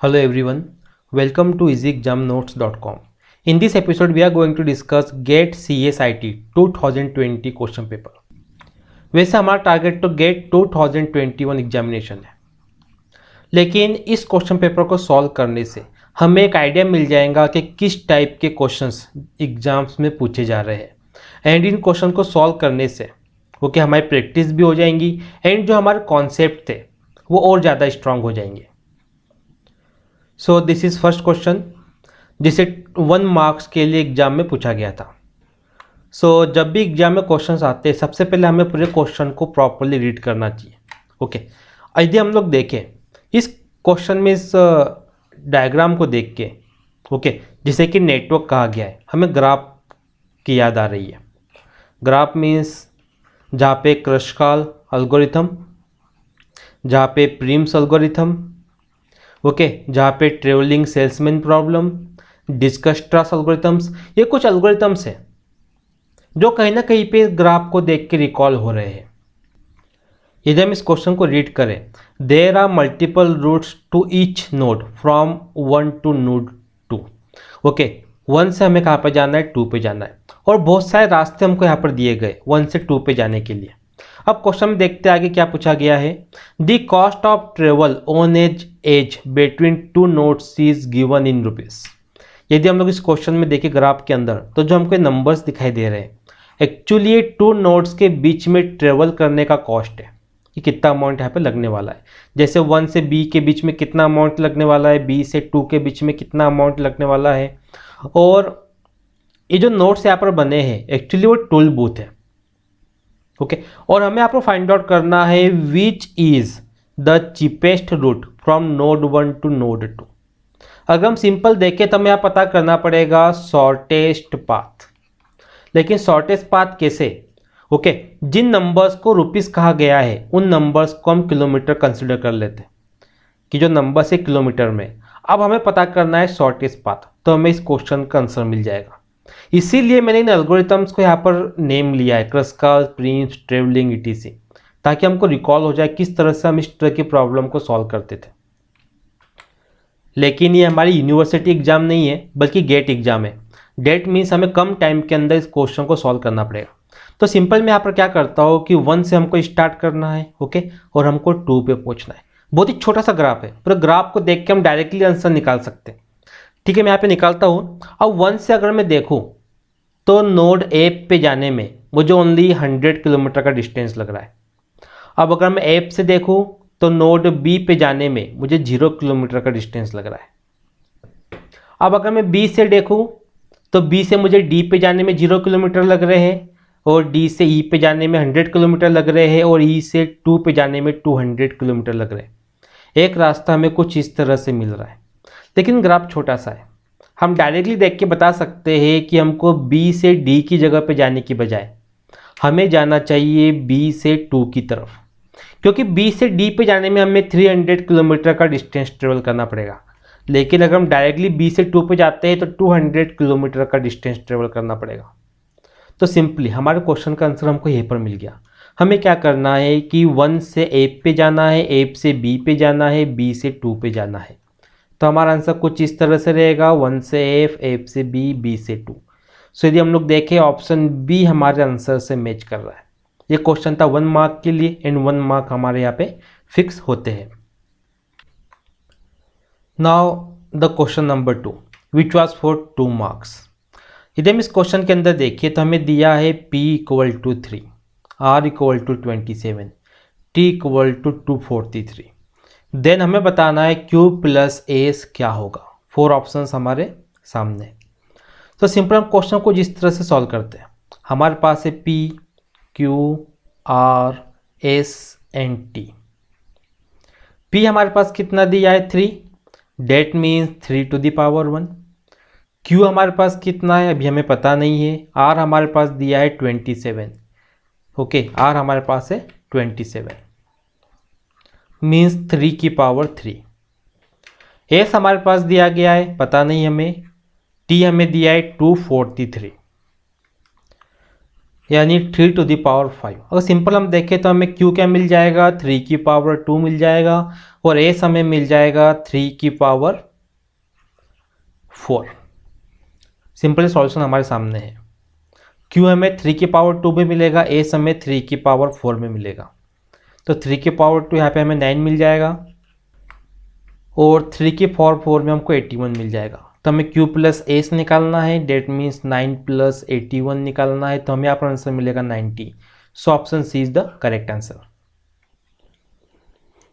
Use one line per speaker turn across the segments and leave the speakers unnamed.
Hello everyone, welcome to easyexamnotes.com. In this episode, we are going to discuss GATE CSIT 2020 question paper. वैसे हमारा target तो GATE 2021 examination है, लेकिन इस question paper को solve करने से हमें एक आइडिया मिल जाएगा कि किस टाइप के क्वेश्चंस एग्जाम्स में पूछे जा रहे हैं। एंड इन क्वेश्चन को सॉल्व करने से ओके हमारी प्रैक्टिस भी हो जाएंगी एंड जो हमारे कॉन्सेप्ट थे वो और ज़्यादा स्ट्रांग हो जाएंगे। So this is first question जिसे 1 मार्क्स के लिए एग्जाम में पूछा गया था। सो जब भी एग्जाम में क्वेश्चंस आते हैं सबसे पहले हमें पूरे क्वेश्चन को प्रॉपरली रीड करना चाहिए। ओके यदि हम लोग देखें इस क्वेश्चन में इस डायग्राम को देख के ओके जिसे कि नेटवर्क कहा गया है, हमें ग्राफ की याद आ रही है। ग्राफ मीन्स जहाँ पे क्रशकाल एल्गोरिथम, जहाँ पे प्रीम्स एल्गोरिथम, ओके जहाँ पे ट्रेवलिंग सेल्समैन प्रॉब्लम, डिस्कस्ट्रास एल्गोरिथम्स, ये कुछ एल्गोरिथम्स हैं जो कहीं ना कहीं पे ग्राफ को देख के रिकॉल हो रहे हैं। यदि हम इस क्वेश्चन को रीड करें, there are multiple routes to each node from 1 to node 2। Okay 1 से हमें कहाँ पर जाना है, 2 पे जाना है, और बहुत सारे रास्ते हमको यहाँ पर दिए गए 1 से 2 पे जाने के लिए। अब क्वेश्चन में देखते आगे क्या पूछा गया है। The cost of travel on edge between 2 nodes is given in rupees. यदि हम लोग इस क्वेश्चन में देखें ग्राफ के अंदर तो जो हमको नंबर्स दिखाई दे रहे हैं एक्चुअली ये 2 नोड्स के बीच में ट्रेवल करने का कॉस्ट है कि कितना अमाउंट यहाँ पे लगने वाला है। जैसे 1 से बी के बीच में कितना अमाउंट लगने वाला है, बी से 2 के बीच में कितना अमाउंट लगने वाला है। और ये जो नोड्स यहाँ पर बने हैं एक्चुअली वो टूल बूथ है। ओके और हमें यहाँ पर फाइंड आउट करना है which is the cheapest route from node 1 to node 2। अगर हम सिंपल देखें तो हमें यहाँ पता करना पड़ेगा शॉर्टेस्ट पाथ। लेकिन शॉर्टेस्ट पाथ कैसे? ओके जिन नंबर्स को रुपीस कहा गया है उन नंबर्स को हम किलोमीटर कंसिडर कर लेते हैं कि जो नंबर्स है किलोमीटर में। अब हमें पता करना है शॉर्टेस्ट पाथ, तो हमें इस क्वेश्चन का आंसर मिल जाएगा। इसीलिए मैंने इन एल्गोरिथम्स को यहाँ पर नेम लिया है, क्रस्काल, प्रीम्स, ट्रेवलिंग, ईटीसी, ताकि हमको रिकॉल हो जाए किस तरह से हम इस तरह की प्रॉब्लम को सॉल्व करते थे। लेकिन ये हमारी यूनिवर्सिटी एग्जाम नहीं है बल्कि गेट एग्जाम है। गेट मीन्स हमें कम टाइम के अंदर इस क्वेश्चन को सॉल्व करना पड़ेगा। तो सिंपल मैं यहाँ पर क्या करता हूँ कि 1 से हमको स्टार्ट करना है ओके और हमको 2 पे पहुँचना है। बहुत ही छोटा सा ग्राफ है, पूरे ग्राफ को देख के हम डायरेक्टली आंसर निकाल सकते हैं। ठीक है मैं यहाँ पे निकालता हूँ। अब 1 से अगर मैं देखूँ तो नोड ए पे जाने में मुझे ओनली 100 किलोमीटर का डिस्टेंस लग रहा है। अब अगर मैं ए से देखूँ तो नोड बी पे जाने में मुझे 0 किलोमीटर का डिस्टेंस लग रहा है। अब अगर मैं बी से देखूँ तो बी से मुझे डी पे जाने में 0 किलोमीटर लग रहे हैं, और डी से ई पे जाने में 100 किलोमीटर लग रहे हैं, और ई से 2 पे जाने में 200 किलोमीटर लग रहे हैं। एक रास्ता हमें कुछ इस तरह से मिल रहा है, लेकिन ग्राफ छोटा सा है। हम डायरेक्टली देख के बता सकते हैं कि हमको बी से डी की जगह पे जाने की बजाय हमें जाना चाहिए बी से 2 की तरफ, क्योंकि बी से डी पे जाने में हमें 300 किलोमीटर का डिस्टेंस ट्रेवल करना पड़ेगा। लेकिन अगर हम डायरेक्टली बी से 2 पे जाते हैं तो 200 किलोमीटर का डिस्टेंस ट्रेवल करना पड़ेगा। तो सिंपली हमारे क्वेश्चन का आंसर हमको यहीं पर मिल गया। हमें क्या करना है कि 1 से ए पे जाना है, ए से बी पे जाना है, बी से 2 पे जाना है। तो हमारा आंसर कुछ इस तरह से रहेगा, 1 से एफ, एफ से बी, बी से 2। सो यदि हम लोग देखें ऑप्शन बी हमारे आंसर से मैच कर रहा है। ये क्वेश्चन था 1 मार्क के लिए एंड 1 मार्क हमारे यहाँ पे फिक्स होते हैं। Now the question number 2 which was for 2 marks. यदि हम इस क्वेश्चन के अंदर देखिए तो हमें दिया है P = 3, R = 27, T = 243। देन हमें बताना है Q + S क्या होगा। 4 ऑप्शंस हमारे सामने। तो सिंपल हम क्वेश्चन को जिस तरह से सॉल्व करते हैं, हमारे पास है P, Q, R, S and T। P हमारे पास कितना दिया है 3, that means 3 to the power 1। Q हमारे पास कितना है अभी हमें पता नहीं है। R हमारे पास दिया है 27, ओके R हमारे पास है 27 मीन्स 3 की पावर 3। S हमारे पास दिया गया है पता नहीं हमें। T हमें दिया है 243। यानी 3⁵। अगर सिंपल हम देखें तो हमें q क्या मिल जाएगा, 3⁵ मिल जाएगा, और s हमें मिल जाएगा 3⁵4। सिंपल सॉल्यूशन हमारे सामने है। q हमें 3⁵2 में मिलेगा, s हमें 3⁵4 में मिलेगा। तो 3⁵2 यहाँ पे हमें 9 मिल जाएगा, और 3⁵4 में हमको 81 मिल जाएगा। तो हमें q प्लस एस निकालना है, डेट मीन्स 9 प्लस 81 निकालना है, तो हमें यहाँ पर आंसर मिलेगा 90। So option C is the correct answer.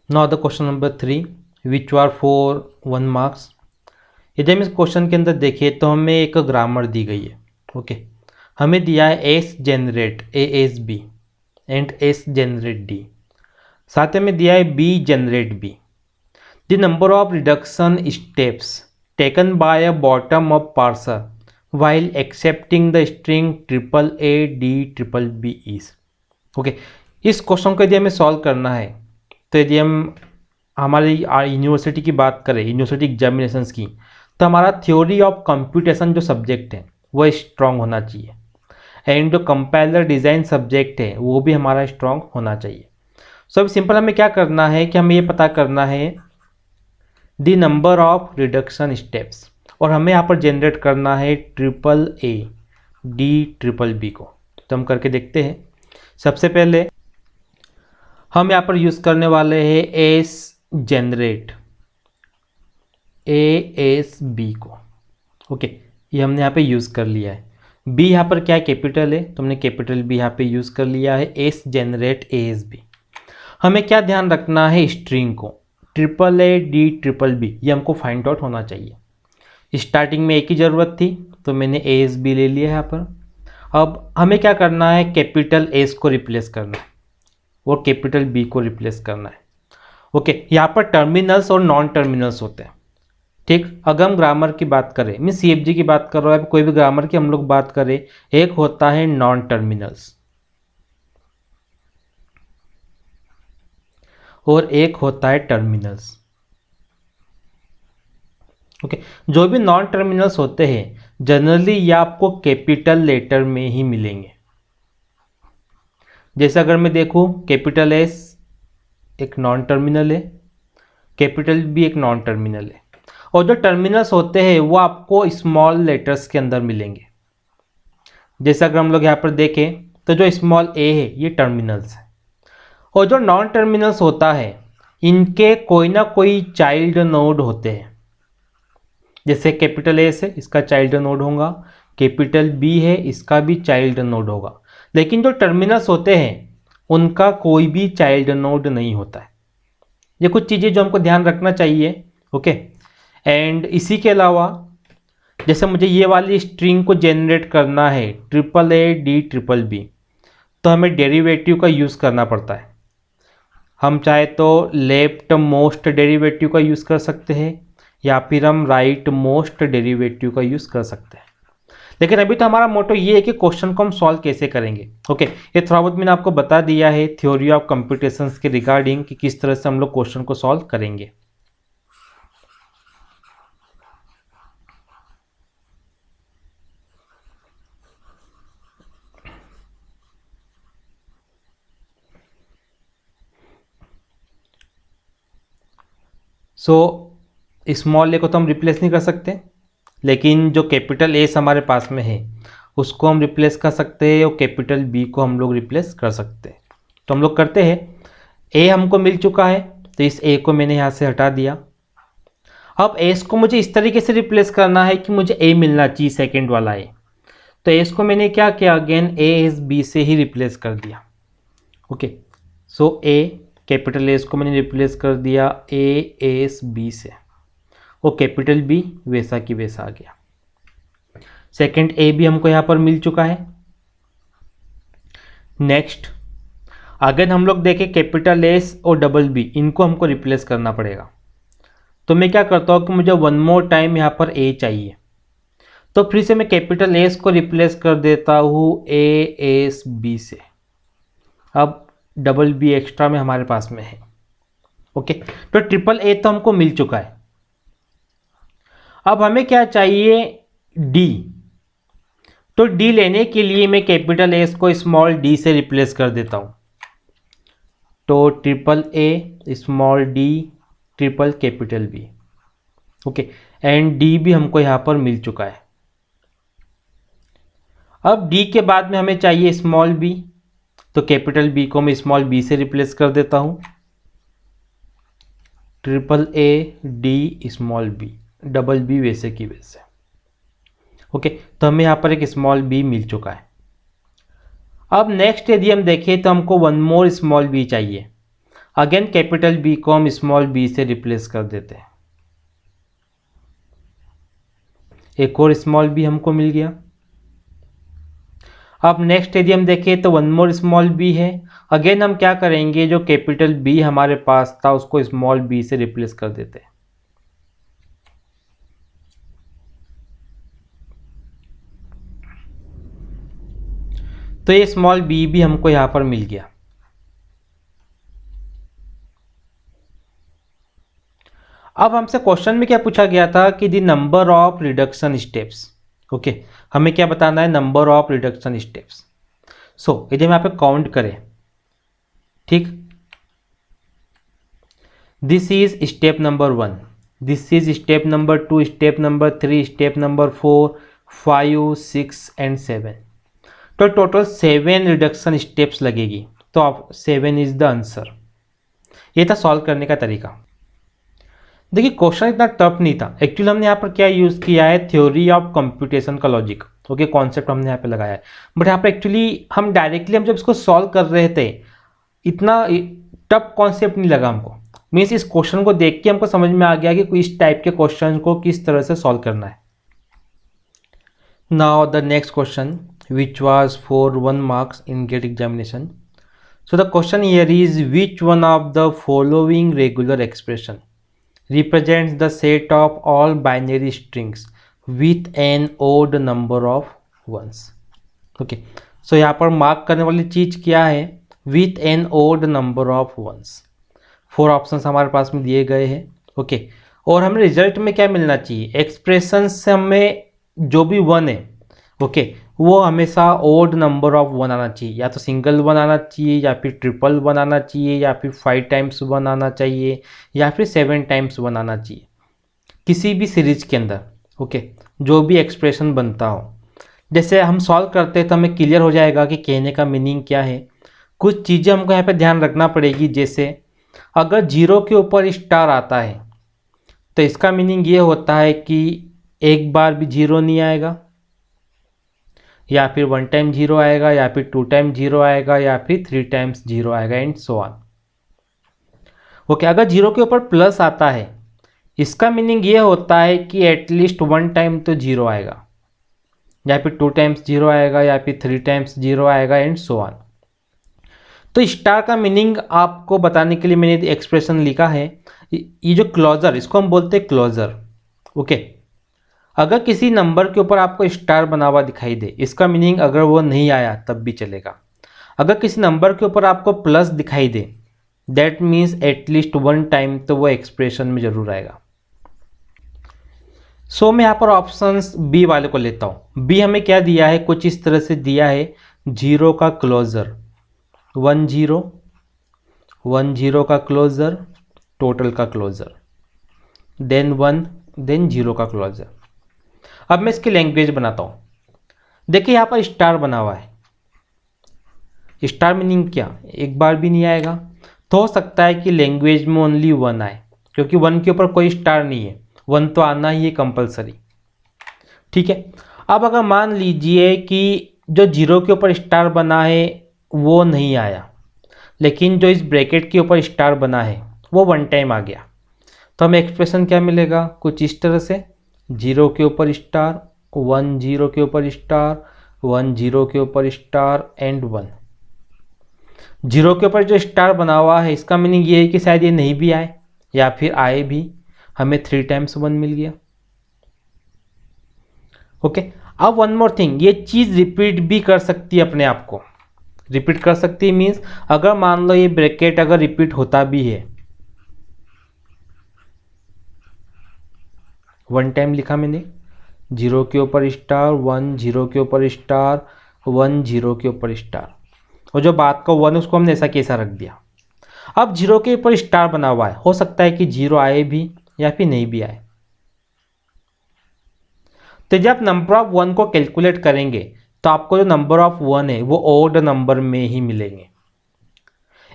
Now the question number 3 which are for 1 marks. यदि हम इस क्वेश्चन के अंदर देखें तो हमें एक ग्रामर दी गई है। ओके, हमें दिया है S generate A S B and S generate D, साथ में दिया है B generate B. The number of reduction steps taken by a bottom up parser while accepting the string triple A D triple B is. Okay, इस question को यदि हमें solve करना है तो यदि हम हमारी यूनिवर्सिटी की बात करें, यूनिवर्सिटी एग्जामिनेशंस की, तो हमारा थ्योरी ऑफ कंप्यूटेशन जो सब्जेक्ट है वो स्ट्रांग होना चाहिए, एंड जो कंपाइलर डिज़ाइन सब्जेक्ट है वो भी हमारा स्ट्रांग होना चाहिए। सो अब सिंपल हमें क्या करना है कि हमें ये पता करना है the number of reduction steps, और हमें यहाँ पर जनरेट करना है triple A D triple B को। तो हम करके देखते हैं। सबसे पहले हम यहाँ पर यूज़ करने वाले हैं S generate A S B को। ओके, ये हमने यहाँ पे यूज़ कर लिया है। बी यहाँ पर क्या है, कैपिटल है, तो हमने कैपिटल बी यहाँ पे यूज़ कर लिया है। S generate A S B. हमें क्या ध्यान रखना है, स्ट्रिंग को triple A D triple B ये हमको फाइंड आउट होना चाहिए। स्टार्टिंग में एक ही ज़रूरत थी तो मैंने ए एस बी ले लिया है यहाँ पर। अब हमें क्या करना है, कैपिटल एस को रिप्लेस करना है और कैपिटल बी को रिप्लेस करना है। ओके, यहाँ पर टर्मिनल्स और नॉन टर्मिनल्स होते हैं। ठीक, अगर हम ग्रामर की बात करें, मैं सीएफजी की बात कर रहा हूँ, कोई भी ग्रामर की हम लोग बात करें, एक होता है नॉन टर्मिनल्स और एक होता है टर्मिनल्स। ओके, जो भी नॉन टर्मिनल्स होते हैं जनरली ये आपको कैपिटल लेटर में ही मिलेंगे। जैसे अगर मैं देखूं, कैपिटल एस एक नॉन टर्मिनल है, कैपिटल बी एक नॉन टर्मिनल है, और जो टर्मिनल्स होते हैं वो आपको स्मॉल लेटर्स के अंदर मिलेंगे। जैसे अगर हम लोग यहाँ पर देखें तो जो स्मॉल ए है ये टर्मिनल्स है, और जो नॉन टर्मिनल्स होता है इनके कोई ना कोई चाइल्ड नोड होते हैं। जैसे कैपिटल ए है, इसका चाइल्ड नोड होगा, कैपिटल बी है, इसका भी चाइल्ड नोड होगा, लेकिन जो टर्मिनल्स होते हैं उनका कोई भी चाइल्ड नोड नहीं होता है। ये कुछ चीज़ें जो हमको ध्यान रखना चाहिए। ओके, एंड इसी के अलावा जैसे मुझे ये वाली स्ट्रिंग को जनरेट करना है triple A D triple B, तो हमें डेरिवेटिव का यूज़ करना पड़ता है। हम चाहे तो लेफ्ट मोस्ट डेरिवेटिव का यूज़ कर सकते हैं या फिर हम राइट मोस्ट डेरिवेटिव का यूज़ कर सकते हैं, लेकिन अभी तो हमारा मोटो ये है कि क्वेश्चन को हम सॉल्व कैसे करेंगे। ओके, ये थोड़ा बहुत मैंने आपको बता दिया है थ्योरी ऑफ कंप्यूटेशंस के रिगार्डिंग कि किस तरह से हम लोग क्वेश्चन को सॉल्व करेंगे। स्मॉल ए को तो हम रिप्लेस नहीं कर सकते, लेकिन जो कैपिटल एस हमारे पास में है उसको हम रिप्लेस कर सकते हैं, और कैपिटल बी को हम लोग रिप्लेस कर सकते हैं। तो हम लोग करते हैं, ए हमको मिल चुका है तो इस ए को मैंने यहाँ से हटा दिया। अब एस को मुझे इस तरीके से रिप्लेस करना है कि मुझे ए मिलना चाहिए, सेकेंड वाला ए। तो एस को मैंने क्या किया, अगेन ए एस बी से ही रिप्लेस कर दिया। ओके, सो ए कैपिटल एस को मैंने रिप्लेस कर दिया ए एस बी से, और कैपिटल बी वैसा की वैसा आ गया। सेकेंड ए भी हमको यहाँ पर मिल चुका है। नेक्स्ट अगर हम लोग देखें कैपिटल एस और डबल बी, इनको हमको रिप्लेस करना पड़ेगा। तो मैं क्या करता हूँ कि मुझे वन मोर टाइम यहाँ पर ए चाहिए, तो फिर से मैं कैपिटल एस को रिप्लेस कर देता हूँ ए एस बी से। अब डबल बी एक्स्ट्रा में हमारे पास में है। ओके, तो ट्रिपल ए तो हमको मिल चुका है। अब हमें क्या चाहिए, डी। तो डी लेने के लिए मैं कैपिटल एस को स्मॉल डी से रिप्लेस कर देता हूँ। तो triple A small D triple capital B, okay, and D भी हमको यहाँ पर मिल चुका है। अब डी के बाद में हमें चाहिए स्मॉल बी, तो कैपिटल बी को मैं स्मॉल बी से रिप्लेस कर देता हूँ। Triple A D small B, double B वैसे की वैसे, ओके, तो हमें यहाँ पर एक स्मॉल बी मिल चुका है। अब नेक्स्ट यदि हम देखें तो हमको वन मोर स्मॉल बी चाहिए। अगेन कैपिटल बी को हम स्मॉल बी से रिप्लेस कर देते हैं। एक और स्मॉल बी हमको मिल गया। अब नेक्स्ट यदि हम देखें तो वन मोर स्मॉल बी है। अगेन हम क्या करेंगे, जो कैपिटल बी हमारे पास था उसको स्मॉल बी से रिप्लेस कर देते हैं। तो ये स्मॉल बी भी हमको यहां पर मिल गया। अब हमसे क्वेश्चन में क्या पूछा गया था कि the number of reduction steps, okay, हमें क्या बताना है, नंबर ऑफ रिडक्शन स्टेप्स। सो यदि हम यहाँ पे काउंट करें, ठीक, this is step number 1, this is step number 2, step number 3, step number 4, 5, 6 and 7। तो टोटल 7 रिडक्शन स्टेप्स लगेगी। तो आप 7 इज द आंसर। ये था सॉल्व करने का तरीका। देखिए क्वेश्चन इतना टफ नहीं था। एक्चुअली हमने यहाँ पर क्या यूज़ किया है, थ्योरी ऑफ कंप्यूटेशन का लॉजिक, ओके, कॉन्सेप्ट हमने यहाँ पे लगाया है। बट यहाँ पे एक्चुअली हम डायरेक्टली हम जब इसको सॉल्व कर रहे थे, इतना टफ कॉन्सेप्ट नहीं लगा हमको। मीन्स इस क्वेश्चन को देख के हमको समझ में आ गया कि इस टाइप के क्वेश्चन को किस तरह से सॉल्व करना है। Now the next question which was for 1 marks in GATE examination. So the question here is, which one of the following regular expression represents the set of all binary strings with an odd number of ones? Okay, so यहाँ पर mark करने वाली चीज क्या है, with an odd number of ones। 4 options हमारे पास में दिए गए हैं, ओके, और हमें रिजल्ट में क्या मिलना चाहिए, एक्सप्रेशन से हमें जो भी 1 है, ओके, वो हमेशा ओड नंबर ऑफ 1 आना चाहिए, या तो सिंगल 1 आना चाहिए, या फिर ट्रिपल 1 आना चाहिए, या फिर 5 टाइम्स 1 आना चाहिए, या फिर 7 टाइम्स 1 आना चाहिए किसी भी सीरीज के अंदर, ओके, जो भी एक्सप्रेशन बनता हो। जैसे हम सॉल्व करते हैं तो हमें क्लियर हो जाएगा कि कहने का मीनिंग क्या है। कुछ चीज़ें हमको यहाँ पे ध्यान रखना पड़ेगी, जैसे अगर 0 के ऊपर स्टार आता है तो इसका मीनिंग ये होता है कि एक बार भी 0 नहीं आएगा, या फिर 1 टाइम 0 आएगा, या फिर 2 टाइम 0 आएगा, या फिर 3 टाइम्स 0 आएगा, एंड सो ऑन। ओके, अगर 0 के ऊपर प्लस आता है, इसका मीनिंग ये होता है कि एटलीस्ट 1 टाइम तो 0 आएगा, या फिर 2 टाइम्स 0 आएगा, या फिर 3 टाइम्स 0 आएगा, एंड सो ऑन। तो स्टार का मीनिंग आपको बताने के लिए मैंने एक्सप्रेशन लिखा है। ये जो क्लोजर, इसको हम बोलते हैं क्लोजर, ओके। अगर किसी नंबर के ऊपर आपको स्टार बना हुआ दिखाई दे, इसका मीनिंग अगर वो नहीं आया तब भी चलेगा। अगर किसी नंबर के ऊपर आपको प्लस दिखाई दे, दैट मीन्स एटलीस्ट 1 टाइम तो वो एक्सप्रेशन में जरूर आएगा। सो मैं यहाँ पर ऑप्शंस बी वाले को लेता हूँ। बी हमें क्या दिया है, कुछ इस तरह से दिया है, 0 का क्लोजर, 1 0, 1 0 का क्लोजर, टोटल का क्लोजर, देन 1, देन 0 का क्लोजर। अब मैं इसकी लैंग्वेज बनाता हूँ। देखिए यहाँ पर स्टार बना हुआ है, स्टार मीनिंग क्या, एक बार भी नहीं आएगा। तो हो सकता है कि लैंग्वेज में ओनली 1 आए, क्योंकि 1 के ऊपर कोई स्टार नहीं है, 1 तो आना ही है कंपलसरी, ठीक है। अब अगर मान लीजिए कि जो 0 के ऊपर स्टार बना है वो नहीं आया, लेकिन जो इस ब्रैकेट के ऊपर स्टार बना है वो 1 टाइम आ गया, तो हमें एक्सप्रेशन क्या मिलेगा, कुछ इस तरह से, 0 के ऊपर स्टार, 1 0 के ऊपर स्टार, 1 0 के ऊपर स्टार, एंड 1। 0 के ऊपर जो स्टार बना हुआ है, इसका मीनिंग ये है कि शायद ये नहीं भी आए, या फिर आए भी, हमें 3 टाइम्स 1 मिल गया, ओके। अब वन मोर थिंग, ये चीज़ रिपीट भी कर सकती है, अपने आप को रिपीट कर सकती है। मीन्स अगर मान लो ये ब्रैकेट अगर रिपीट होता भी है, 1 टाइम लिखा मैंने, 0 के ऊपर स्टार, 1 0 के ऊपर स्टार, 1 0 के ऊपर स्टार, और जो बाद का 1 उसको हमने ऐसा कैसा रख दिया। अब 0 के ऊपर स्टार बना हुआ है, हो सकता है कि 0 आए भी या फिर नहीं भी आए। तो जब नंबर ऑफ 1 को कैलकुलेट करेंगे तो आपको जो नंबर ऑफ 1 है वो ऑड नंबर में ही मिलेंगे।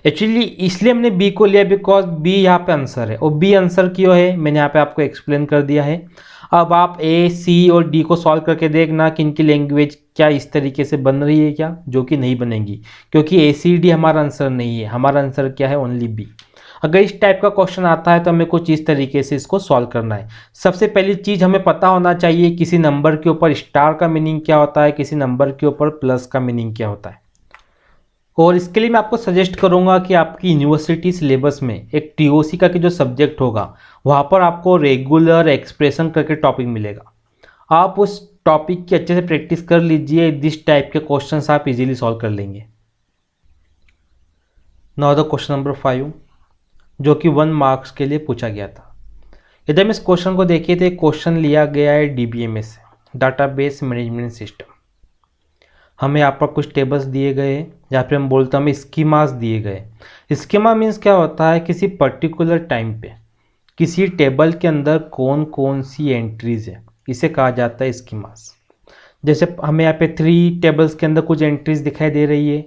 एक्चुअली इसलिए हमने बी को लिया बिकॉज बी यहाँ पे आंसर है, और बी आंसर क्यों है मैंने यहाँ पे आपको एक्सप्लेन कर दिया है। अब आप ए सी और डी को सॉल्व करके देखना कि इनकी लैंग्वेज क्या इस तरीके से बन रही है क्या, जो कि नहीं बनेगी, क्योंकि ए सी डी हमारा आंसर नहीं है, हमारा आंसर क्या है, ओनली बी। अगर इस टाइप का क्वेश्चन आता है तो हमें कुछ इस तरीके से इसको सॉल्व करना है। सबसे पहली चीज़ हमें पता होना चाहिए किसी नंबर के ऊपर स्टार का मीनिंग क्या होता है, किसी नंबर के ऊपर प्लस का मीनिंग क्या होता है। और इसके लिए मैं आपको सजेस्ट करूंगा कि आपकी यूनिवर्सिटी सिलेबस में एक टीओसी का जो सब्जेक्ट होगा वहाँ पर आपको रेगुलर एक्सप्रेशन करके टॉपिक मिलेगा। आप उस टॉपिक की अच्छे से प्रैक्टिस कर लीजिए, दिस टाइप के क्वेश्चंस आप इजीली सॉल्व कर लेंगे। नाउ द क्वेश्चन नंबर 5 जो कि 1 मार्क्स के लिए पूछा गया था। यदि हम इस क्वेश्चन को देखिए तो क्वेश्चन लिया गया है डीबीएमएस से, डाटाबेस मैनेजमेंट सिस्टम। हमें यहाँ पर कुछ टेबल्स दिए गए या फिर हम बोलते हैं हमें स्कीमास दिए गए। स्कीमा मीन्स क्या होता है, किसी पर्टिकुलर टाइम पे किसी टेबल के अंदर कौन कौन सी एंट्रीज है, इसे कहा जाता है स्कीमास। जैसे हमें यहाँ पे 3 टेबल्स के अंदर कुछ एंट्रीज दिखाई दे रही है,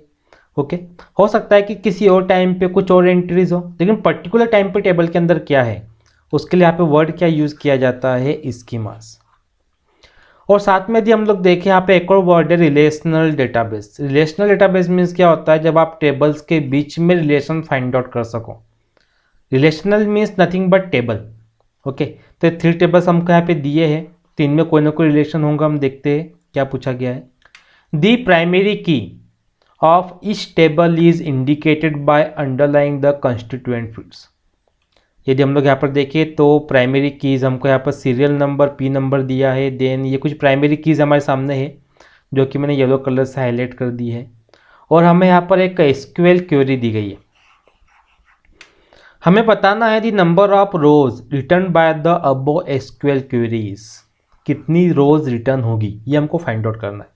ओके। हो सकता है कि किसी और टाइम पे कुछ और एंट्रीज हो, लेकिन पर्टिकुलर टाइम पे टेबल के अंदर क्या है उसके लिए यहाँ पे वर्ड क्या यूज़ किया जाता है, स्कीमास। और साथ में यदि हम लोग देखें यहाँ पे एक और वर्ड है relational database. Relational database means क्या होता है, जब आप टेबल्स के बीच में रिलेशन फाइंड आउट कर सको। Relational means nothing but table, okay. तो 3 टेबल्स हमको यहाँ पे दिए हैं, तो इनमें कोई ना कोई रिलेशन होगा। हम देखते हैं क्या पूछा गया है। द प्राइमरी की of each table is indicated by underlying the constituent fields. यदि हम लोग यहाँ पर देखें तो प्राइमरी कीज़ हमको यहाँ पर सीरियल नंबर पी नंबर दिया है। देन ये कुछ प्राइमरी कीज़ हमारे सामने है जो कि मैंने येलो कलर से हाईलाइट कर दी है, और हमें यहाँ पर एक एसक्यूएल क्वेरी दी गई है। हमें बताना है the number of rows return by the above SQL queries, कितनी रोज रिटर्न होगी ये हमको फाइंड आउट करना है।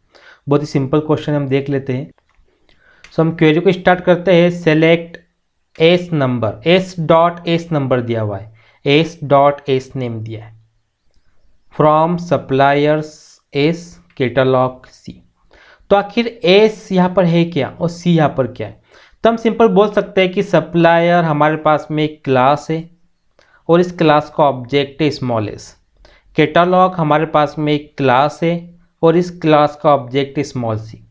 बहुत ही सिंपल क्वेश्चन हम देख लेते हैं। सो हम क्वेरी को स्टार्ट करते हैं। Select S number, S dot S number दिया हुआ है, एस डॉट एस नेम दिया है, फ्रॉम सप्लायर्स एस कैटलॉग सी। तो आखिर एस यहाँ पर है क्या और सी यहाँ पर क्या है, तो हम सिंपल बोल सकते हैं कि सप्लायर हमारे पास में एक क्लास है और इस क्लास का ऑब्जेक्ट है स्मॉल एस। कैटलॉग हमारे पास में एक क्लास है और इस क्लास का ऑब्जेक्ट है स्मॉल सी।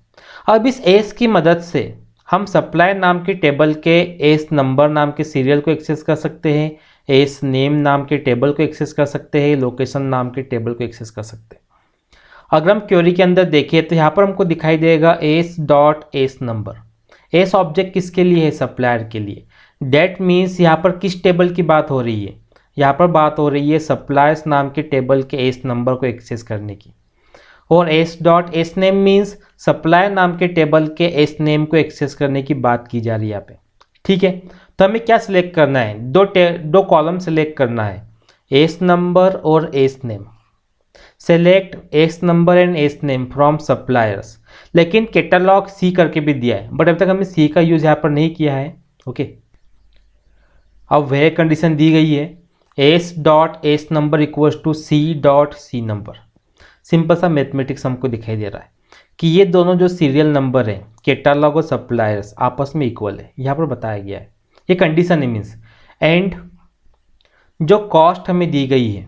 अब इस एस की मदद से हम सप्लायर नाम के टेबल के एस नंबर नाम के सीरियल को एक्सेस कर सकते हैं, एस नेम नाम के टेबल को एक्सेस कर सकते हैं, लोकेशन नाम के टेबल को एक्सेस कर सकते हैं। अगर हम क्वेरी के अंदर देखें तो यहाँ पर हमको दिखाई देगा S dot S number. S object किसके लिए है, सप्लायर के लिए। डेट मीन्स यहाँ पर किस टेबल की बात हो रही है, यहाँ पर बात हो रही है सप्लायर्स नाम के टेबल के एस नंबर को एक्सेस करने की। और S dot S name means supplier नाम के टेबल के एस नेम को एक्सेस करने की बात की जा रही है यहाँ पे, ठीक है। तो हमें क्या सिलेक्ट करना है, दो कॉलम सिलेक्ट करना है, एस नंबर और S name. Select S number and S name from suppliers, लेकिन कैटलॉग सी करके भी दिया है, बट अभी तक हमने सी का यूज यहाँ पर नहीं किया है, ओके। अब वह कंडीशन दी गई है S dot S number equals to C dot C number. Simple सा मैथमेटिक्स हमको दिखाई दे रहा है कि ये दोनों जो सीरियल नंबर हैं कैटलॉग और सप्लायर्स आपस में इक्वल है, यहाँ पर बताया गया है। ये कंडीशन है मीन्स। एंड जो कॉस्ट हमें दी गई है,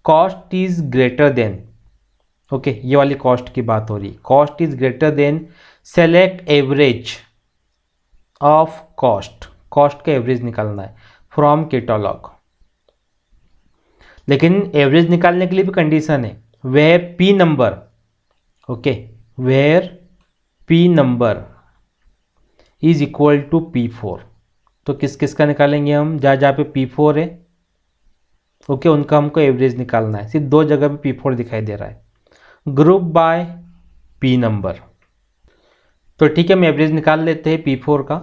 cost is greater than, okay, ये वाली कॉस्ट की बात हो रही है, cost is greater than select average of cost, cost का एवरेज निकालना है फ्रॉम कैटलॉग। लेकिन एवरेज निकालने के लिए भी कंडीशन है, where P number, okay, where P number is equal to P4। तो किस किस का निकालेंगे हम, जहाँ जहाँ पे P4 है, ओके, उनका हमको एवरेज निकालना है। सिर्फ 2 जगह पे P4 दिखाई दे रहा है, ग्रुप बाय P नंबर। तो ठीक है, हम एवरेज निकाल लेते हैं P4 का।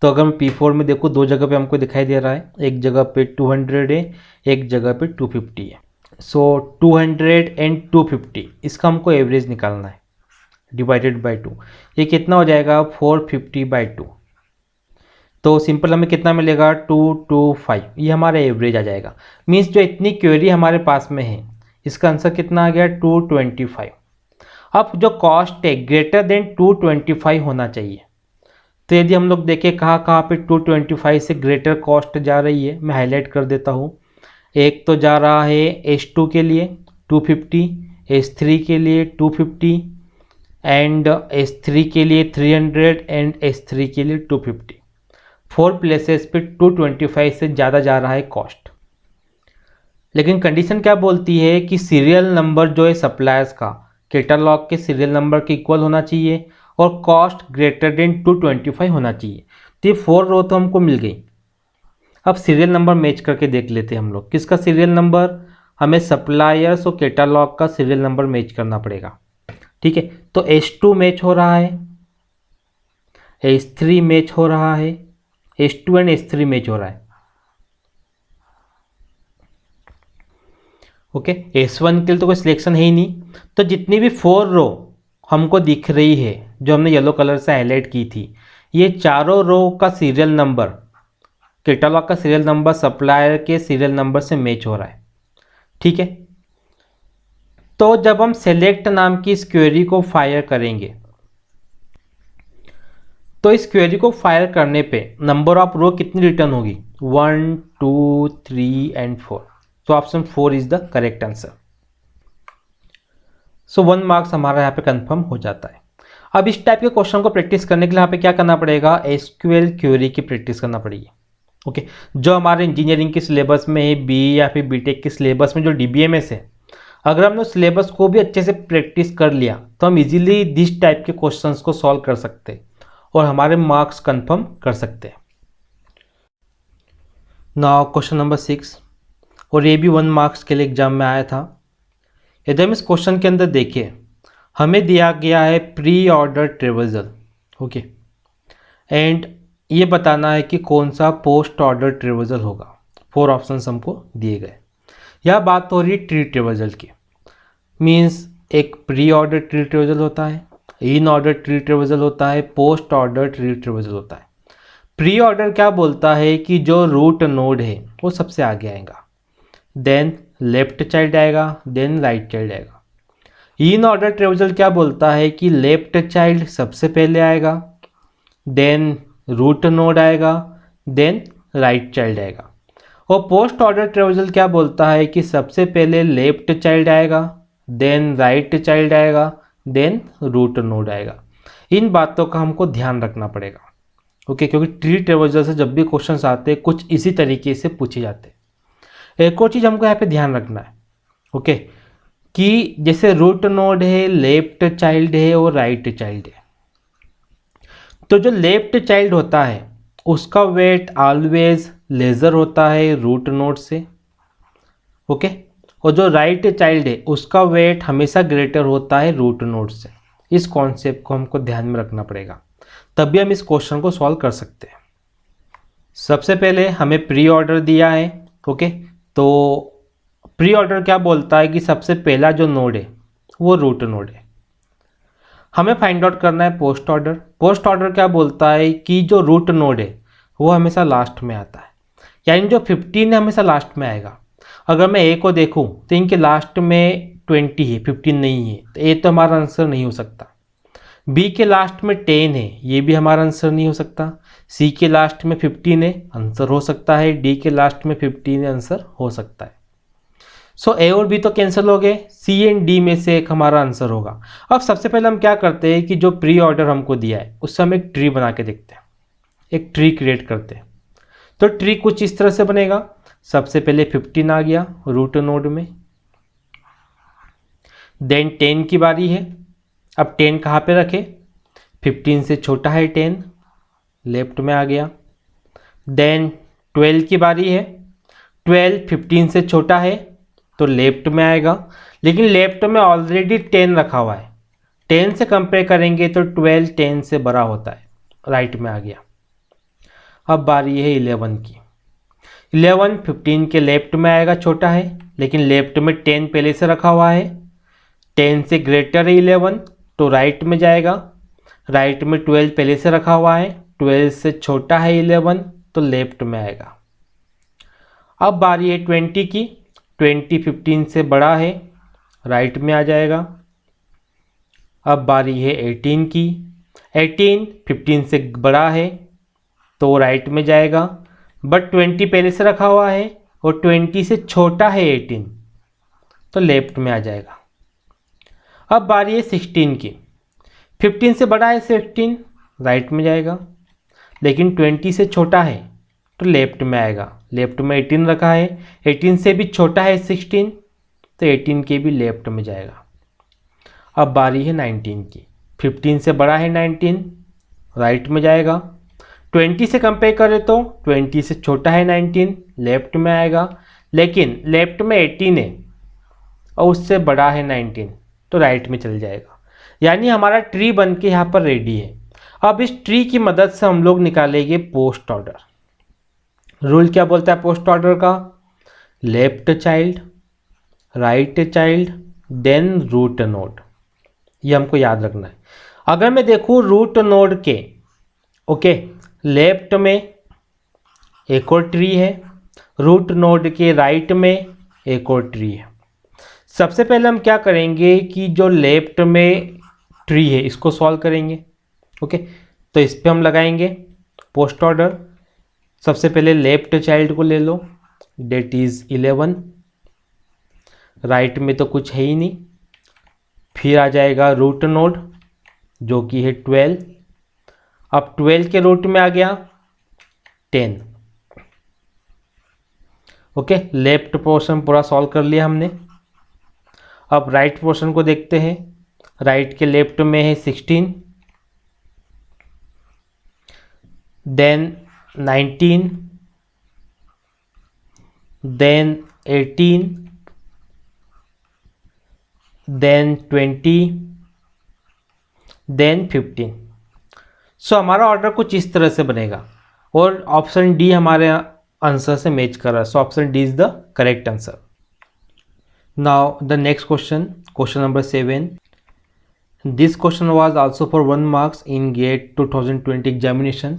तो अगर मैं P4 में देखूँ 2 जगह पे हमको दिखाई दे रहा है, एक जगह पे 200 है, एक जगह पे 250 है। सो 200 एंड 250, इसका हमको एवरेज निकालना है, डिवाइडेड बाय 2, ये कितना हो जाएगा 450/2। तो सिंपल हमें कितना मिलेगा 225, ये हमारा एवरेज आ जाएगा। मीन्स जो इतनी क्वेरी हमारे पास में है इसका आंसर कितना आ गया 225। अब जो कॉस्ट है ग्रेटर देन 225 होना चाहिए। तो यदि हम लोग देखें कहाँ कहाँ पे 225 से ग्रेटर कॉस्ट जा रही है, मैं हाईलाइट कर देता हूँ। एक तो जा रहा है S2 के लिए 250, S3 के लिए 250 एंड S3 के लिए 300 एंड S3 के लिए 250। 4 प्लेसेस पे 225 से ज़्यादा जा रहा है कॉस्ट। लेकिन कंडीशन क्या बोलती है कि सीरियल नंबर जो है सप्लायर्स का कैटलॉग के सीरियल नंबर के इक्वल होना चाहिए और कॉस्ट ग्रेटर देन 225 होना चाहिए। तो ये 4 रो तो हमको मिल गई। अब सीरियल नंबर मैच करके देख लेते हैं हम लोग। किसका सीरियल नंबर, हमें सप्लायर्स और कैटलॉग का सीरियल नंबर मैच करना पड़ेगा। ठीक है, तो S2 मैच हो रहा है, S3 मैच हो रहा है, S2 एंड S3 मैच हो रहा है। ओके, S1 के लिए तो कोई सिलेक्शन है ही नहीं। तो जितनी भी 4 रो हमको दिख रही है जो हमने येलो कलर से हाईलाइट की थी, ये चारों रो का सीरियल नंबर, कैटलॉग का सीरियल नंबर सप्लायर के सीरियल नंबर से मैच हो रहा है। ठीक है, तो जब हम सेलेक्ट नाम की इस क्वेरी को फायर करेंगे तो इस क्वेरी को फायर करने पे नंबर ऑफ रो कितनी रिटर्न होगी 1 2 3 एंड 4। तो option 4 is the correct answer. So 1 marks हमारा यहाँ पे कंफर्म हो जाता है। अब इस टाइप के क्वेश्चन को प्रैक्टिस करने के लिए यहाँ पे क्या करना पड़ेगा, एसक्यूएल क्वेरी की प्रैक्टिस करना पड़ेगी। ओके, जो हमारे इंजीनियरिंग के सिलेबस में है, बी या फिर बीटेक के सिलेबस में जो डीबीएमएस है, अगर हमने उस सिलेबस को भी अच्छे से प्रैक्टिस कर लिया तो हम इजीली दिस टाइप के क्वेश्चंस को सॉल्व कर सकते हैं और हमारे मार्क्स कंफर्म कर सकते हैं। नाउ क्वेश्चन नंबर 6, और ये भी 1 मार्क्स के लिए एग्जाम में आया था। यदि हम इस क्वेश्चन के अंदर देखें, हमें दिया गया है pre order traversal. Okay, and ये बताना है कि कौन सा पोस्ट ऑर्डर ट्रेवर्सल होगा। 4 ऑप्शंस हमको दिए गए। यह बात हो रही है ट्री ट्रेवर्सल की। मीन्स एक प्री ऑर्डर ट्री ट्रेवर्सल होता है, इन ऑर्डर ट्री ट्रेवर्सल होता है, पोस्ट ऑर्डर ट्री ट्रेवर्सल होता है। प्री ऑर्डर क्या बोलता है कि जो रूट नोड है वो सबसे आगे आएगा, देन लेफ्ट चाइल्ड आएगा, देन राइट चाइल्ड आएगा। इन ऑर्डर ट्रेवर्सल क्या बोलता है कि लेफ्ट चाइल्ड सबसे पहले आएगा, देन रूट नोड आएगा, देन राइट चाइल्ड आएगा। और पोस्ट ऑर्डर ट्रेवर्सल क्या बोलता है कि सबसे पहले लेफ्ट चाइल्ड आएगा, देन राइट चाइल्ड आएगा, देन रूट नोड आएगा। इन बातों का हमको ध्यान रखना पड़ेगा। ओके, क्योंकि ट्री ट्रेवर्सल से जब भी क्वेश्चंस आते हैं कुछ इसी तरीके से पूछे जाते हैं। एक और चीज़ हमको यहाँ पे ध्यान रखना है, ओके, कि जैसे रूट नोड है, लेफ्ट चाइल्ड है और राइट चाइल्ड है, तो जो लेफ्ट चाइल्ड होता है उसका वेट ऑलवेज लेजर होता है रूट नोड से। ओके, और जो राइट चाइल्ड है उसका वेट हमेशा ग्रेटर होता है रूट नोड से। इस कॉन्सेप्ट को हमको ध्यान में रखना पड़ेगा, तभी हम इस क्वेश्चन को सॉल्व कर सकते हैं। सबसे पहले हमें प्री ऑर्डर दिया है। ओके, तो प्री ऑर्डर क्या बोलता है कि सबसे पहला जो नोड है वो रूट नोड है। हमें फाइंड आउट करना है पोस्ट ऑर्डर। पोस्ट ऑर्डर क्या बोलता है कि जो रूट नोड है वो हमेशा लास्ट में आता है, यानी जो 15 है हमेशा लास्ट में आएगा। अगर मैं ए को देखूं तो इनके लास्ट में 20 है, 15 नहीं है, तो ए तो हमारा आंसर नहीं हो सकता। बी के लास्ट में 10 है, ये भी हमारा आंसर नहीं हो सकता। सी के लास्ट में 15 है, आंसर हो सकता है। डी के लास्ट में 15 है, आंसर हो सकता है। सो ए और बी तो कैंसिल हो गए, सी एंड डी में से एक हमारा आंसर होगा। अब सबसे पहले हम क्या करते हैं कि जो प्री ऑर्डर हमको दिया है उससे हम एक ट्री बना के देखते हैं, एक ट्री क्रिएट करते हैं। तो ट्री कुछ इस तरह से बनेगा। सबसे पहले 15 आ गया रूट नोड में, देन 10 की बारी है। अब 10 कहाँ पे रखे, 15 से छोटा है 10, लेफ्ट में आ गया। देन 12 की बारी है, 12 15 से छोटा है तो लेफ्ट में आएगा, लेकिन लेफ्ट में ऑलरेडी 10 रखा हुआ है। 10 से कंपेयर करेंगे तो 12 10 से बड़ा होता है, राइट में आ गया। अब बारी है 11 की। 11 15 के लेफ्ट में आएगा, छोटा है, लेकिन लेफ्ट में 10 पहले से रखा हुआ है। 10 से ग्रेटर है 11 तो राइट में जाएगा। राइट में 12 पहले से रखा हुआ है, 12 से छोटा है 11 तो लेफ्ट में आएगा। अब बारी है 20 की। 20 15 से बड़ा है, राइट में आ जाएगा। अब बारी है 18 की। 18 15 से बड़ा है तो राइट में जाएगा, बट 20 पहले से रखा हुआ है और 20 से छोटा है 18 तो लेफ्ट में आ जाएगा। अब बारी है 16 की। 15 से बड़ा है 16, राइट में जाएगा, लेकिन 20 से छोटा है तो लेफ्ट में आएगा। लेफ्ट में 18 रखा है, 18 से भी छोटा है 16 तो 18 के भी लेफ्ट में जाएगा। अब बारी है 19 की। 15 से बड़ा है 19, राइट में जाएगा। 20 से कंपेयर करें तो 20 से छोटा है 19, लेफ्ट में आएगा, लेकिन लेफ्ट में 18 है और उससे बड़ा है 19 तो राइट में चल जाएगा। यानी हमारा ट्री बन के यहाँ पर रेडी है। अब इस ट्री की मदद से हम लोग निकालेंगे पोस्ट ऑर्डर। रूल क्या बोलता है पोस्ट ऑर्डर का? Left child, right child, then root node. ये हमको याद रखना है। अगर मैं देखूँ रूट नोड के लेफ्ट में एक और ट्री है, रूट नोड के राइट में एक और ट्री है। सबसे पहले हम क्या करेंगे कि जो लेफ्ट में ट्री है इसको सॉल्व करेंगे। तो इस पे हम लगाएंगे पोस्ट ऑर्डर। सबसे पहले लेफ्ट चाइल्ड को ले लो, डेट इज 11। राइट में तो कुछ है ही नहीं। फिर आ जाएगा रूट नोड जो कि है 12। अब 12 के रूट में आ गया 10। लेफ्ट पोर्शन पूरा सॉल्व कर लिया हमने। अब राइट पोर्शन को देखते हैं। राइट के लेफ्ट में है 16, then 19, then 18, then 20, then 15। So हमारा ऑर्डर कुछ इस तरह से बनेगा और ऑप्शन डी हमारे आंसर से मैच कर रहा है। So option D is the correct answer. Now the next question number 7. This question was also for 1 marks in GATE 2020 examination.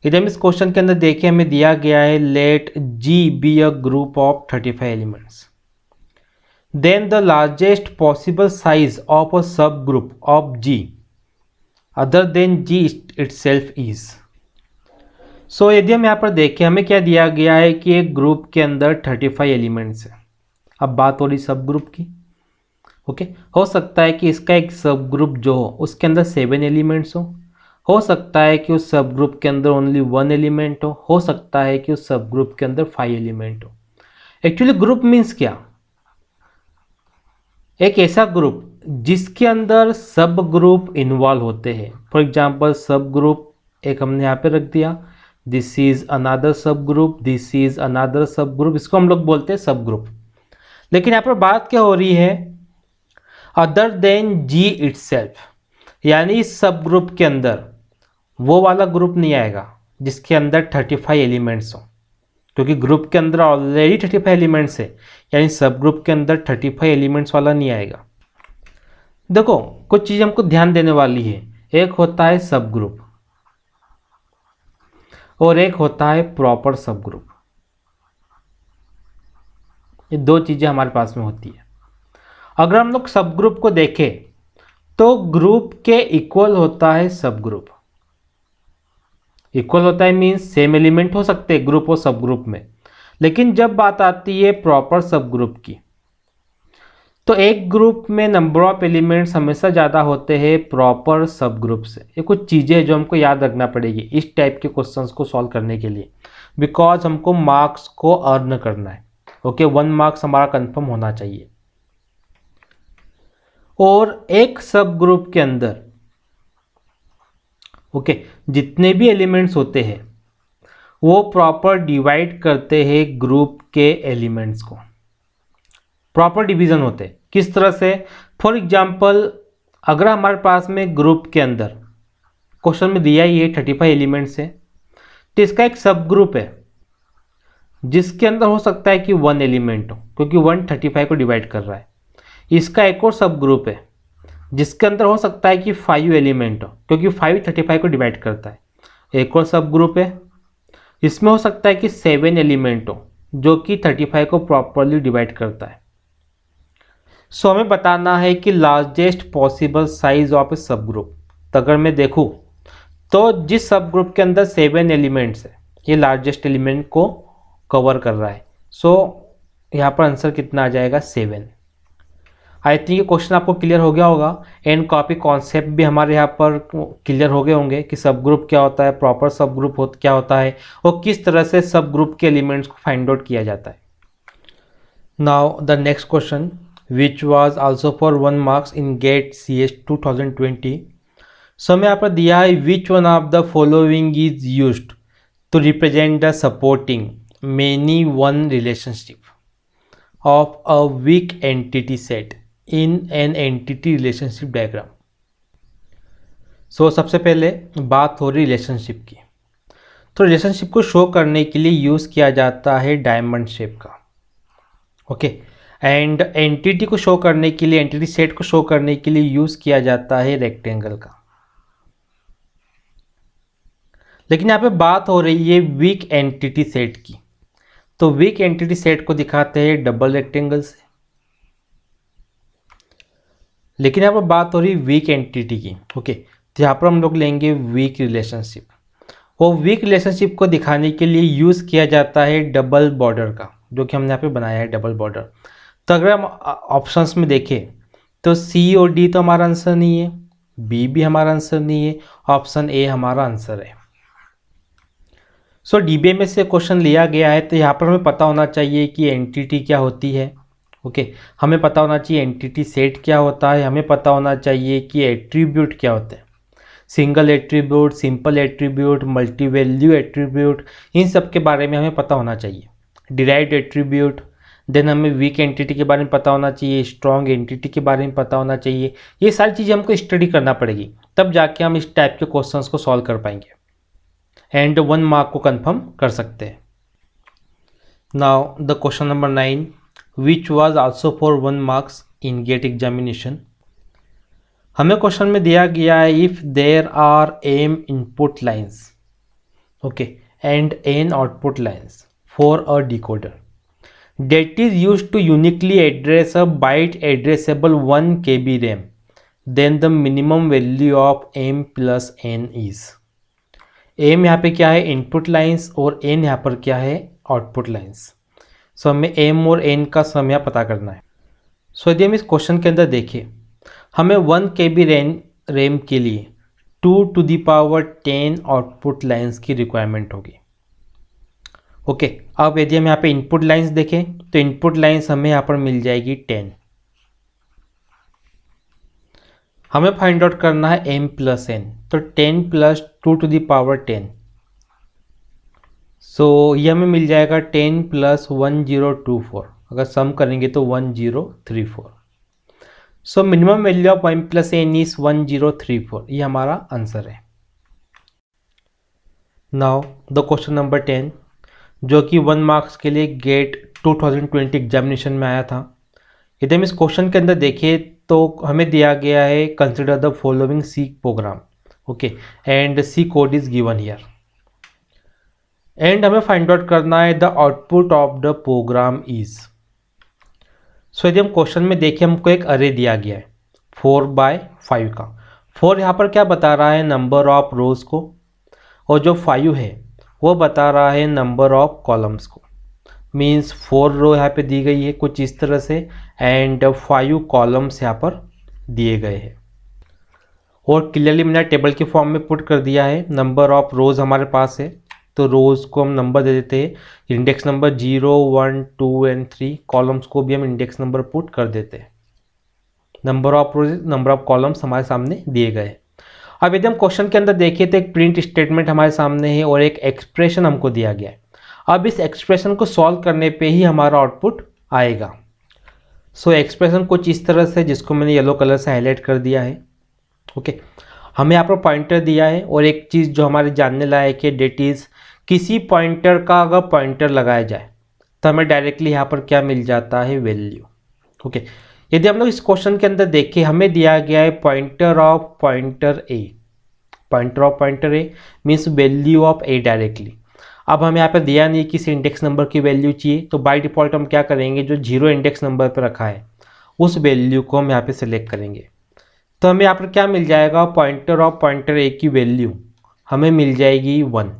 इधर हम इस क्वेश्चन के अंदर देखिए हमें दिया गया है let G be a group of 35 elements, then the largest possible size of a subgroup of G other than G itself is. So यदि हम यहाँ पर देखें हमें क्या दिया गया है कि एक ग्रुप के अंदर 35 एलिमेंट्स है। अब बात हो रही सब ग्रुप की। हो सकता है कि इसका एक सब ग्रुप जो हो उसके अंदर 7 एलिमेंट्स हो सकता है कि उस सब ग्रुप के अंदर ओनली 1 एलिमेंट हो सकता है कि उस सब ग्रुप के अंदर 5 एलिमेंट हो। एक्चुअली ग्रुप मीन्स क्या? एक ऐसा ग्रुप जिसके अंदर सब ग्रुप इन्वॉल्व होते हैं। फॉर एग्जांपल सब ग्रुप एक हमने यहाँ पे रख दिया, दिस इज अनदर सब ग्रुप, दिस इज अनदर सब ग्रुप, इसको हम लोग बोलते हैं सब ग्रुप। लेकिन यहाँ पर बात क्या हो रही है? अदर देन जी इटसेल्फ, यानी इस सब ग्रुप के अंदर वो वाला ग्रुप नहीं आएगा जिसके अंदर 35 एलिमेंट्स हो, क्योंकि ग्रुप के अंदर ऑलरेडी 35 एलिमेंट्स है, यानी सब ग्रुप के अंदर 35 एलिमेंट्स वाला नहीं आएगा। देखो कुछ चीज़ हमको ध्यान देने वाली है। एक होता है सब ग्रुप और एक होता है प्रॉपर सब ग्रुप। ये दो चीज़ें हमारे पास में होती है। अगर हम लोग सब ग्रुप को देखें तो ग्रुप के इक्वल होता है सब ग्रुप। इक्वल होता है मीन्स सेम एलिमेंट हो सकते हैं ग्रुप और सब ग्रुप में। लेकिन जब बात आती है प्रॉपर सब ग्रुप की तो एक ग्रुप में नंबर ऑफ एलिमेंट्स हमेशा ज़्यादा होते हैं प्रॉपर सब ग्रुप से। ये कुछ चीज़ें हैं जो हमको याद रखना पड़ेगी इस टाइप के क्वेश्चंस को सॉल्व करने के लिए, बिकॉज हमको मार्क्स को अर्न करना है। 1 मार्क्स हमारा कंफर्म होना चाहिए। और एक सब ग्रुप के अंदर जितने भी एलिमेंट्स होते हैं वो प्रॉपर डिवाइड करते हैं ग्रुप के एलिमेंट्स को। प्रॉपर डिवीजन होते हैं किस तरह से? फॉर एग्जांपल अगर हमारे पास में ग्रुप के अंदर क्वेश्चन में दिया ही है 35 एलिमेंट्स है, तो इसका एक सब ग्रुप है जिसके अंदर हो सकता है कि 1 एलिमेंट हो, क्योंकि 135 को डिवाइड कर रहा है। इसका एक और सब ग्रुप है जिसके अंदर हो सकता है कि 5 एलिमेंट हो, क्योंकि 5 35 को डिवाइड करता है। एक और सब ग्रुप है, इसमें हो सकता है कि 7 एलिमेंट हो जो कि 35 को प्रॉपरली डिवाइड करता है। सो हमें बताना है कि लार्जेस्ट पॉसिबल साइज ऑफ ए सब ग्रुप। तो अगर मैं देखूँ तो जिस सब ग्रुप के अंदर 7 एलिमेंट्स है, ये लार्जेस्ट एलिमेंट को कवर कर रहा है। सो यहाँ पर आंसर कितना आ जाएगा, 7। आई थिंक ये क्वेश्चन आपको क्लियर हो गया होगा एंड काफ़ी कॉन्सेप्ट भी हमारे यहाँ पर क्लियर हो गए होंगे कि सब ग्रुप क्या होता है, प्रॉपर सब ग्रुप क्या होता है और किस तरह से सब ग्रुप के एलिमेंट्स को फाइंड आउट किया जाता है। Now the next question which was also for 1 marks in GATE CS 2020। So हमें यहाँ पर दिया है which one of the following is used to represent the supporting many one relationship of a weak entity set in an entity relationship diagram। सबसे पहले बात हो रही रिलेशनशिप की। तो रिलेशनशिप को शो करने के लिए यूज़ किया जाता है डायमंड शेप का, ओके। एंड एंटिटी को शो करने के लिए, एंटिटी सेट को शो करने के लिए यूज़ किया जाता है रेक्टेंगल का। लेकिन यहाँ पे बात हो रही है वीक एंटिटी सेट की, तो वीक एंटिटी सेट को दिखाते हैं डबल रेक्टेंगल से। लेकिन यहाँ पर बात हो रही वीक एंटिटी की, ओके। तो यहाँ पर हम लोग लेंगे वीक रिलेशनशिप। वो वीक रिलेशनशिप को दिखाने के लिए यूज़ किया जाता है डबल बॉर्डर का, जो कि हमने यहाँ पे बनाया है डबल बॉर्डर। तो अगर हम ऑप्शंस में देखें तो C और D तो हमारा आंसर नहीं है, B भी हमारा आंसर नहीं है, ऑप्शन A हमारा आंसर है। सो DBA में से क्वेश्चन लिया गया है, तो यहाँ पर हमें पता होना चाहिए कि एंटिटी क्या होती है, ओके। हमें पता होना चाहिए एंटिटी सेट क्या होता है, हमें पता होना चाहिए कि एट्रीब्यूट क्या होते हैं, single attribute, simple attribute, multi value attribute, इन सब के बारे में हमें पता होना चाहिए। डिराइव्ड एट्रीब्यूट, देन हमें वीक एंटिटी के बारे में पता होना चाहिए, स्ट्रॉन्ग एंटिटी के बारे में पता होना चाहिए। ये सारी चीज़ें हमको स्टडी करना पड़ेगी, तब जाके हम इस टाइप के क्वेश्चंस को सॉल्व कर पाएंगे एंड 1 मार्क को कंफर्म कर सकते हैं। Now the question number 9 which was also for 1 marks in GATE examination. हमें क्वेश्चन में दिया गया है if there are m input lines, okay, and n output lines for a decoder that is used to uniquely address a byte addressable 1 KB RAM, then the minimum value of m plus n is। m यहाँ पे क्या है, input lines, और n यहाँ पर क्या है, output lines. सो हमें m और n का सम यहाँ पता करना है। सो यदि हम इस क्वेश्चन के अंदर देखें, हमें 1 KB रैम के लिए 2 to the power 10 output lines की रिक्वायरमेंट होगी, ओके। अब यदि हम यहाँ पे इनपुट लाइन्स देखें तो इनपुट लाइन्स हमें यहाँ पर मिल जाएगी 10। हमें फाइंड आउट करना है m प्लस n, तो 10 प्लस 2 to the power 10, सो ये हमें मिल जाएगा 10 प्लस 1024। अगर सम करेंगे तो 1034। So minimum value of m plus n is 1034, ये हमारा आंसर है। नाउ द क्वेश्चन नंबर 10 जो कि 1 मार्क्स के लिए गेट 2020 एग्जामिनेशन में आया था। यदि हम इस क्वेश्चन के अंदर देखें तो हमें दिया गया है consider the following C program, okay, and C code is given here and हमें फाइंड आउट करना है the output of the program is. So यदि हम क्वेश्चन में देखें, हमको एक अरे दिया गया है 4x5 का। 4 यहाँ पर क्या बता रहा है, नंबर ऑफ रोज को, और जो 5 है वो बता रहा है नंबर ऑफ कॉलम्स को। मीन्स 4 रो यहाँ पे दी गई है कुछ इस तरह से एंड 5 कॉलम्स यहाँ पर दिए गए हैं, और क्लियरली मैंने टेबल के फॉर्म में पुट कर दिया है। नंबर ऑफ रोज हमारे पास है, तो रोज को हम नंबर दे देते हैं, इंडेक्स नंबर 0, 1, 2 एंड 3। कॉलम्स को भी हम इंडेक्स नंबर पुट कर देते हैं। Number of rose, number of columns हमारे सामने दिए गए हैं। अब यदि हम क्वेश्चन के अंदर देखिए तो एक प्रिंट स्टेटमेंट हमारे सामने है और एक एक्सप्रेशन हमको दिया गया है। अब इस एक्सप्रेशन को सॉल्व करने पे ही हमारा आउटपुट आएगा। सो एक्सप्रेशन कुछ इस तरह से, जिसको मैंने येलो कलर से हाईलाइट कर दिया है, ओके। हमें यहाँ पर पॉइंटर दिया है और एक चीज़ जो हमारे जानने लायक है, डेट इज़ किसी पॉइंटर का अगर पॉइंटर लगाया जाए तो हमें डायरेक्टली यहाँ पर क्या मिल जाता है, वैल्यू। ओके, यदि हम लोग इस क्वेश्चन के अंदर देखें, हमें दिया गया है pointer of pointer A, pointer of pointer A means value of A directly. अब हमें यहाँ पर दिया नहीं किसी इंडेक्स नंबर की वैल्यू चाहिए, तो बाय डिफ़ॉल्ट हम क्या करेंगे, जो 0 इंडेक्स नंबर पर रखा है उस वैल्यू को हम यहाँ पे सिलेक्ट करेंगे। तो हमें यहाँ पर क्या मिल जाएगा, पॉइंटर ऑफ पॉइंटर ए की वैल्यू हमें मिल जाएगी 1।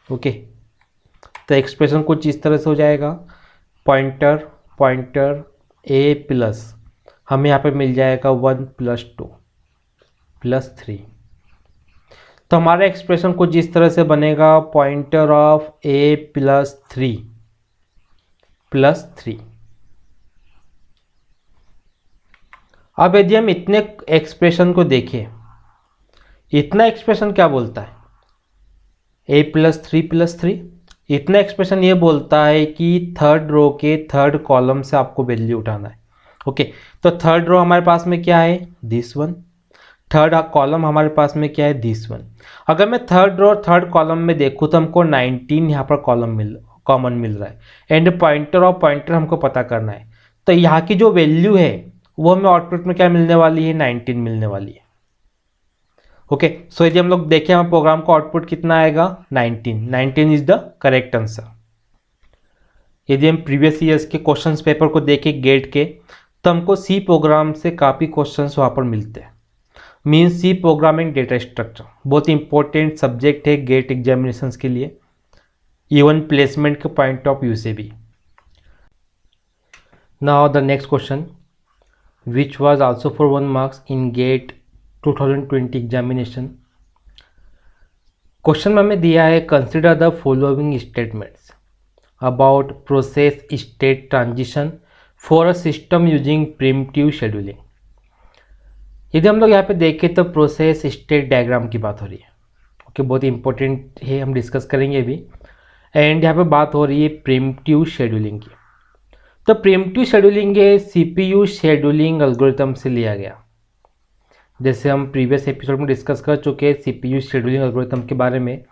ओके, तो एक्सप्रेशन कुछ इस तरह से हो जाएगा, पॉइंटर पॉइंटर ए प्लस हमें यहाँ पर मिल जाएगा 1 + 2 + 3। तो हमारा एक्सप्रेशन कुछ इस तरह से बनेगा, पॉइंटर ऑफ ए + 3 + 3। अब यदि हम इतने एक्सप्रेशन को देखें, इतना एक्सप्रेशन क्या बोलता है, a + 3 + 3, इतना एक्सप्रेशन ये बोलता है कि थर्ड रो के थर्ड कॉलम से आपको वैल्यू उठाना है। ओके, तो थर्ड रो हमारे पास में क्या है, दिस वन, थर्ड कॉलम हमारे पास में क्या है, दिस वन। अगर मैं थर्ड रो थर्ड कॉलम में देखूँ तो हमको 19 यहाँ पर कॉमन मिल रहा है, एंड पॉइंटर ऑफ पॉइंटर हमको पता करना है। तो यहाँ की जो वैल्यू है वो हमें आउटपुट में क्या मिलने वाली है, 19 मिलने वाली है। ओके, सो यदि हम लोग देखें हमारे प्रोग्राम का आउटपुट कितना आएगा, 19 इज द करेक्ट आंसर। यदि हम प्रीवियस ईयर्स के क्वेश्चंस पेपर को देखें गेट के, तो हमको सी प्रोग्राम से काफ़ी क्वेश्चंस वहाँ पर मिलते हैं। Means C programming data structure बहुत इंपॉर्टेंट सब्जेक्ट है गेट एग्जामिनेशंस के लिए, इवन प्लेसमेंट के पॉइंट ऑफ व्यू से भी। Now the next question which was also for 1 marks in GATE 2020 examination. Question में हमें दिया है, consider the following statements about process state transition for a system using primitive scheduling. यदि हम लोग यहाँ पे देखें तो प्रोसेस स्टेट डायग्राम की बात हो रही है। ओके, बहुत इंपॉर्टेंट है, हम डिस्कस करेंगे अभी। एंड यहाँ पे बात हो रही है प्रिमिटिव शेड्यूलिंग की। तो प्रिमिटिव शेड्यूलिंग है CPU शेड्यूलिंग एल्गोरिथम से लिया गया। जैसे हम प्रीवियस एपिसोड में डिस्कस कर चुके हैं CPU शेड्यूलिंग एल्गोरिथम के बारे में,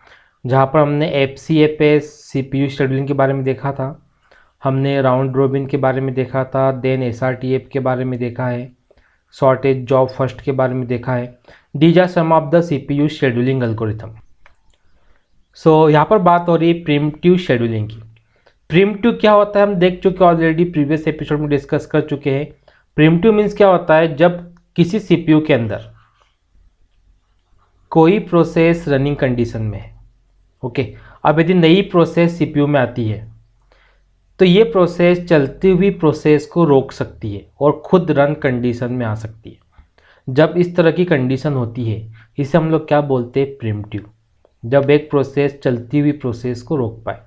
जहाँ पर हमने FCFS CPU शेड्यूलिंग के बारे में देखा था, हमने राउंड रोबिन के बारे में देखा था, देन SRTF के बारे में देखा है, शॉर्टेज जॉब फर्स्ट के बारे में देखा है। These are some of the CPU scheduling algorithm. So यहाँ पर बात हो रही है प्रिमिटिव शेड्यूलिंग की। प्रिमिटिव क्या होता है हम देख चुके ऑलरेडी, प्रीवियस एपिसोड में डिस्कस कर चुके हैं। प्रिमिटिव मीन्स क्या होता है, जब किसी CPU के अंदर कोई प्रोसेस रनिंग कंडीशन में है। ओके, अब यदि नई प्रोसेस CPU में आती है तो ये प्रोसेस चलती हुई प्रोसेस को रोक सकती है और खुद रन कंडीशन में आ सकती है। जब इस तरह की कंडीशन होती है इसे हम लोग क्या बोलते हैं, प्रिमिटिव। जब एक प्रोसेस चलती हुई प्रोसेस को रोक पाए,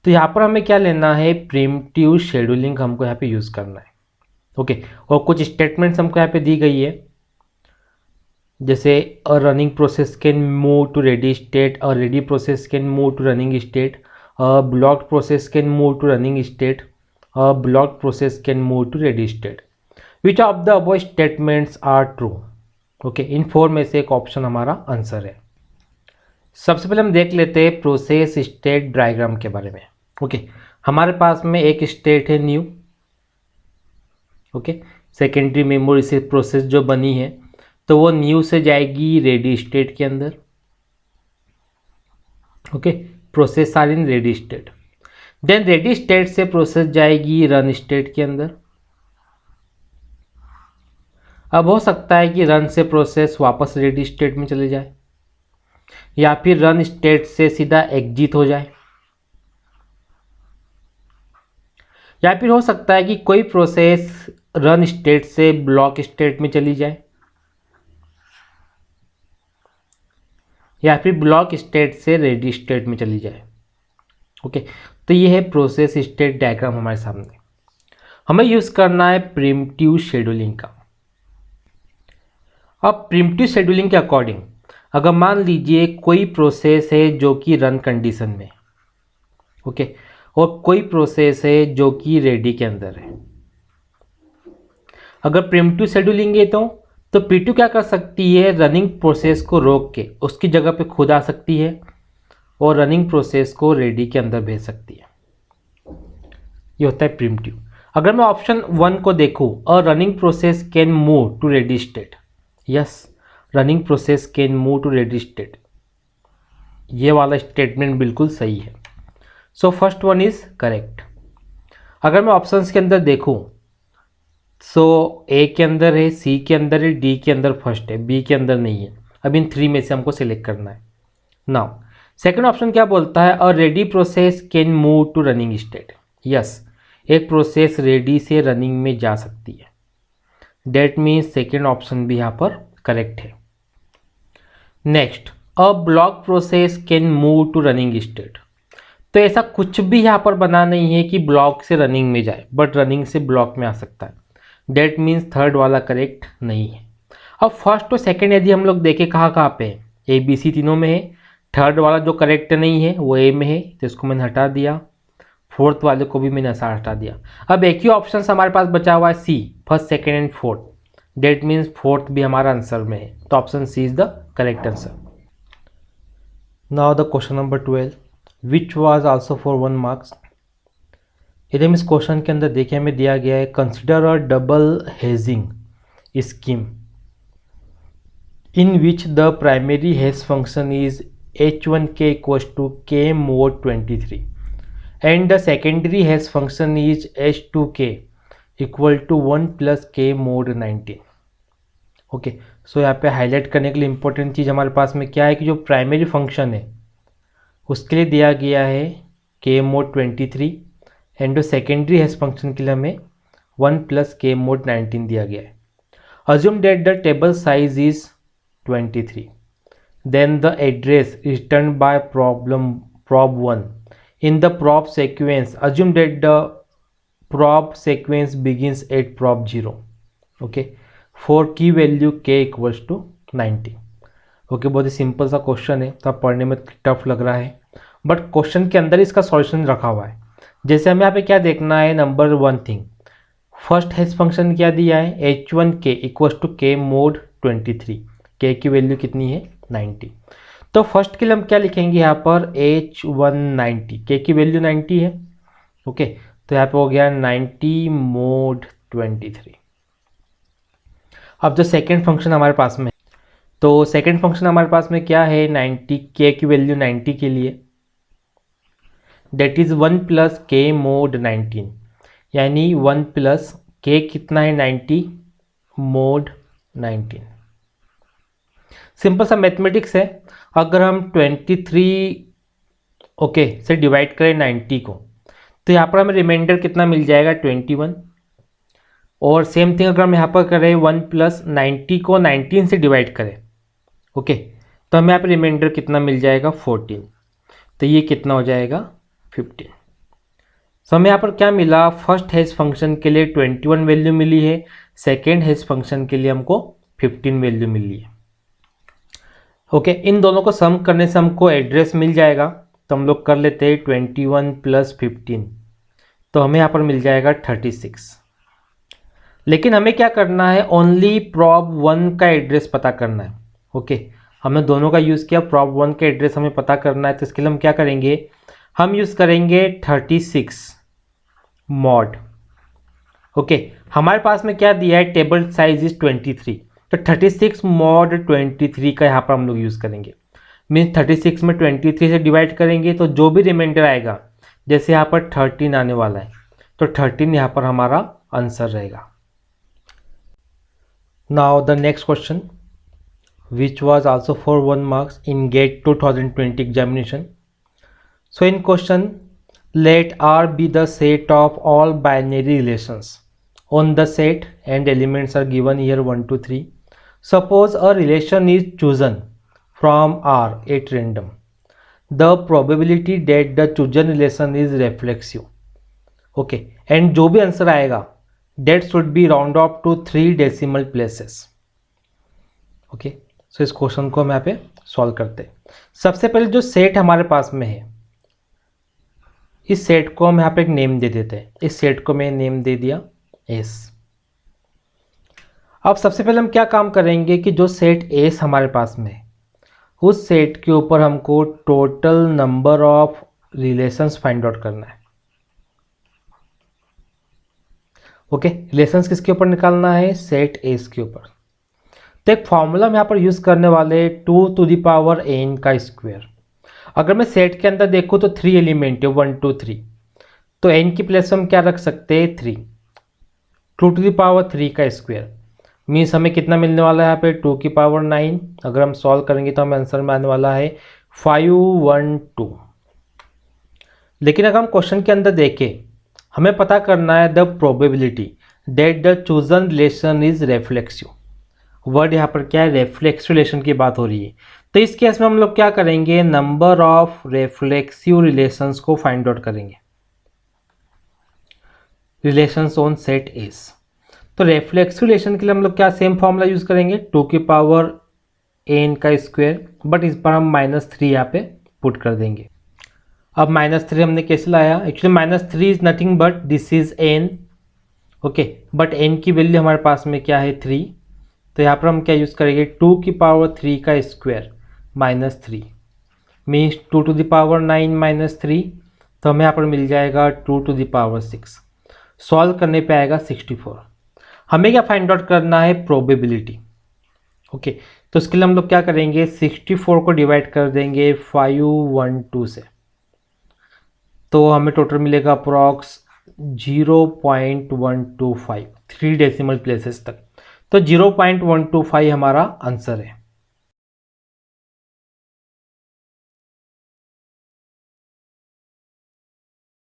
तो यहाँ पर हमें क्या लेना है, प्रिमिटिव शेड्यूलिंग हमको यहाँ पे यूज़ करना है। ओके, और कुछ स्टेटमेंट्स हमको यहाँ पे दी गई है, जैसे a running process can move to ready state, a ready process can move to running state, a blocked process can move to running state, a blocked process can move to ready state. Which of the above statements are true? Okay, इन 4 में से एक option हमारा answer है। सबसे पहले हम देख लेते हैं प्रोसेस स्टेट डायग्राम के बारे में। ओके, हमारे पास में एक स्टेट है न्यू। ओके, सेकेंडरी मेमोरी से प्रोसेस जो बनी है तो वो न्यू से जाएगी रेडी स्टेट के अंदर। Okay, process are in ready state. Then ready state से प्रोसेस जाएगी रन स्टेट के अंदर। अब हो सकता है कि रन से प्रोसेस वापस रेडी स्टेट में चले जाए, या फिर रन स्टेट से सीधा एग्जिट हो जाए, या फिर हो सकता है कि कोई प्रोसेस रन स्टेट से ब्लॉक स्टेट में चली जाए, या फिर ब्लॉक स्टेट से रेडी स्टेट में चली जाए। ओके, तो ये है प्रोसेस स्टेट डायग्राम हमारे सामने। हमें यूज़ करना है प्रिमिटिव शेड्यूलिंग का। अब प्रिमिटिव शेड्यूलिंग के अकॉर्डिंग अगर मान लीजिए कोई प्रोसेस है जो कि रन कंडीशन में, ओके, और कोई प्रोसेस है जो कि रेडी के अंदर है। अगर प्रिमिटिव शेड्यूलिंग है तो P2 क्या कर सकती है, रनिंग प्रोसेस को रोक के उसकी जगह पे खुद आ सकती है और रनिंग प्रोसेस को रेडी के अंदर भेज सकती है। ये होता है प्रिमिटिव। अगर मैं ऑप्शन 1 को देखूँ, a running process can move to ready state, yes running process can move to ready state, ये वाला स्टेटमेंट बिल्कुल सही है। So first one is correct. अगर मैं ऑप्शंस के अंदर देखूं, सो ए के अंदर है, सी के अंदर है, डी के अंदर फर्स्ट है, बी के अंदर नहीं है। अब इन 3 में से हमको सिलेक्ट करना है। नाउ सेकंड ऑप्शन क्या बोलता है, a ready process can move to running state, yes एक प्रोसेस रेडी से रनिंग में जा सकती है। डेट मीन्स सेकेंड ऑप्शन भी यहाँ पर करेक्ट है। Next, a block process can move to running state, तो ऐसा कुछ भी यहाँ पर बना नहीं है कि ब्लॉक से रनिंग में जाए, बट रनिंग से ब्लॉक में आ सकता है। डेट मीन्स थर्ड वाला करेक्ट नहीं है। अब फर्स्ट और सेकंड यदि हम लोग देखें कहाँ कहाँ पे है, ए बी सी तीनों में है। थर्ड वाला जो करेक्ट नहीं है वो ए में है, तो इसको मैंने हटा दिया। फोर्थ वाले को भी मैंने ऐसा हटा दिया। अब एक ही ऑप्शन हमारे पास बचा हुआ है C, first second and fourth. That means fourth भी हमारा आंसर में है, तो option C is the correct answer. Now the question number 12 which was also for 1 marks. यदि हम इस क्वेश्चन के अंदर देखें, हमें दिया गया है consider a double hedging scheme in which the primary hash function is h1k equals to k mod 23 and the secondary hash function is h2k equal to 1 plus k mod 19। Okay, सो यहाँ पे highlight करने के लिए important चीज़ हमारे पास में क्या है कि जो प्राइमरी फंक्शन है उसके लिए दिया गया है k mod 23 एंड जो सेकेंडरी हैश फंक्शन के लिए हमें 1 plus k mod 19 दिया गया है। Assume that the table size is 23, then the address returned by prob 1 in the prob sequence, assume that the prob sequence begins at prob 0, okay, for key value k equals to 90। Okay, बहुत ही simple सा question है, तो पढ़ने में tough लग रहा है, but question के अंदर इसका सॉल्यूशन रखा हुआ है। जैसे हमें यहाँ पे क्या देखना है, number 1 thing, first hash function क्या दिया है, h1k equals to k mod 23, k की वैल्यू कितनी है 90। तो फर्स्ट के लिए हम क्या लिखेंगे यहाँ पर h190, k की वैल्यू 90 है। ओके, तो यहाँ पे हो गया 90 mod 23। अब जो सेकेंड फंक्शन हमारे पास में, तो सेकेंड फंक्शन हमारे पास में क्या है 90, k की वैल्यू 90 के लिए that is 1 plus k mod 19, यानी 1 plus k कितना है 90 mod 19। सिंपल सा मैथमेटिक्स है। अगर हम 23 ओके से डिवाइड करें 90 को, तो यहाँ पर हमें रिमाइंडर कितना मिल जाएगा 21। और सेम थिंग अगर हम यहाँ पर करें 1 plus 90 को 19 से डिवाइड करें, ओके, तो हमें यहाँ पर रिमाइंडर कितना मिल जाएगा 14। तो ये कितना हो जाएगा 15। सो हमें यहाँ पर क्या मिला, फर्स्ट हैश फंक्शन के लिए 21 वैल्यू मिली है, सेकेंड हैश फंक्शन के लिए हमको 15 वैल्यू मिली है। ओके, इन दोनों को सम करने से हमको एड्रेस मिल जाएगा, तो हम लोग कर लेते हैं 21 plus 15, तो हमें यहाँ पर मिल जाएगा 36। लेकिन हमें क्या करना है, ओनली प्रॉब 1 का एड्रेस पता करना है। ओके, हमने दोनों का यूज़ किया, प्रॉब 1 का एड्रेस हमें पता करना है, तो इसके लिए हम क्या करेंगे, हम यूज़ करेंगे 36 mod। ओके, हमारे पास में क्या दिया है, टेबल साइज इज 23, तो 36 mod 23 का यहाँ पर हम लोग यूज़ करेंगे। मीन्स 36 में 23 से डिवाइड करेंगे तो जो भी रिमाइंडर आएगा, जैसे यहाँ पर 13 आने वाला है, तो 13 यहाँ पर हमारा आंसर रहेगा। Now the next question which was also for 1 marks in GATE 2020 examination. So in question, let R be the set of all binary relations on the set and elements are given here 1 to 3. Suppose a relation is chosen from R at random. The probability that the chosen relation is reflexive. Okay, and जो भी answer आएगा that should be round off to 3 decimal places. Okay, so इस question को हम यहाँ पे solve करते हैं। सबसे पहले जो सेट हमारे पास में है, इस सेट को हम यहाँ पे एक नेम दे देते हैं। इस सेट को मैं नेम दे दिया एस। अब सबसे पहले हम क्या काम करेंगे कि जो सेट एस हमारे पास में है, उस सेट के ऊपर हमको total number of relations find out करना है। ओके, रिलेशंस किसके ऊपर निकालना है, सेट एस के ऊपर। तो एक फॉर्मूला हम यहाँ पर यूज़ करने वाले 2 टू द पावर n का स्क्वायर। अगर मैं सेट के अंदर देखूँ तो 3 एलिमेंट है, 1 2 3, तो n की प्लेस हम क्या रख सकते हैं, 3। 2 टू द पावर 3 का स्क्वायर मीन्स हमें कितना मिलने वाला है यहाँ पे, 2 की पावर 9। अगर हम सॉल्व करेंगे तो हमें आंसर में आने वाला है 512। लेकिन अगर हम क्वेश्चन के अंदर देखें, हमें पता करना है the probability that the chosen relation is reflexive. Word यहाँ पर क्या है, रेफ्लेक्सिव रिलेशन की बात हो रही है। तो इस केस में हम लोग क्या करेंगे, नंबर ऑफ रेफ्लेक्सिव रिलेशंस को फाइंड आउट करेंगे, रिलेशंस ऑन सेट एस। तो रेफ्लेक्सिव रिलेशन के लिए हम लोग क्या सेम फॉर्मूला यूज करेंगे, 2 की पावर n का स्क्वायर, बट इस पर हम -3 यहाँ पे पुट कर देंगे। अब -3 हमने कैसे लाया, actually -3 is nothing but this is n, okay, but n की वैल्यू हमारे पास में क्या है, 3। तो यहाँ पर हम क्या यूज़ करेंगे, 2 की पावर 3 का square -3 means 2 to the power 9 -3, तो हमें यहाँ पर मिल जाएगा 2 टू द पावर 6। सॉल्व करने पे आएगा 64। हमें क्या फाइंड आउट करना है, प्रोबेबिलिटी। ओके, तो इसके लिए हम लोग क्या करेंगे, 64 को डिवाइड कर देंगे 512 से, तो हमें टोटल मिलेगा अप्रॉक्स 0.125, 3 डेसिमल प्लेसेस तक। तो 0.125 हमारा आंसर है।